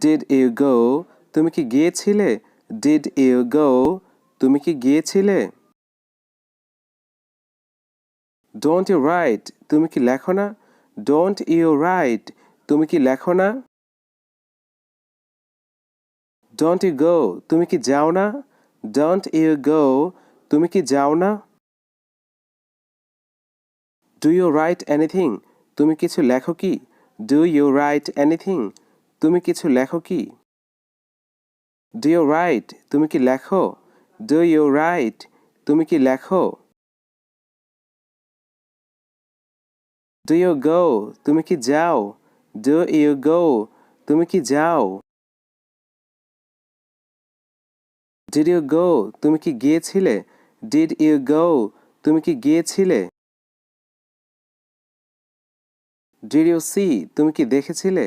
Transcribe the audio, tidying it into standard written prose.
Did you go? তুমি কি গিয়েছিলে? Did you go? তুমি কি গিয়েছিলে? Don't you write? তুমি কি লেখো না? Don't you write? তুমি কি লেখো না? Don't you go? তুমি কি যাও না? Don't you go? তুমি কি যাও না? Do you write anything? তুমি কিছু লেখো কি? Do you write anything? তুমি কিছু লেখো কি? Do you write? তুমি কি লেখো? Do you write? তুমি কি লেখো? Do you go? তুমি কি যাও? Do you go? তুমি কি যাও? Did you go? তুমি কি গিয়েছিলে? Did you go? তুমি কি গিয়েছিলে? Did you see? তুমি কি দেখেছিলে?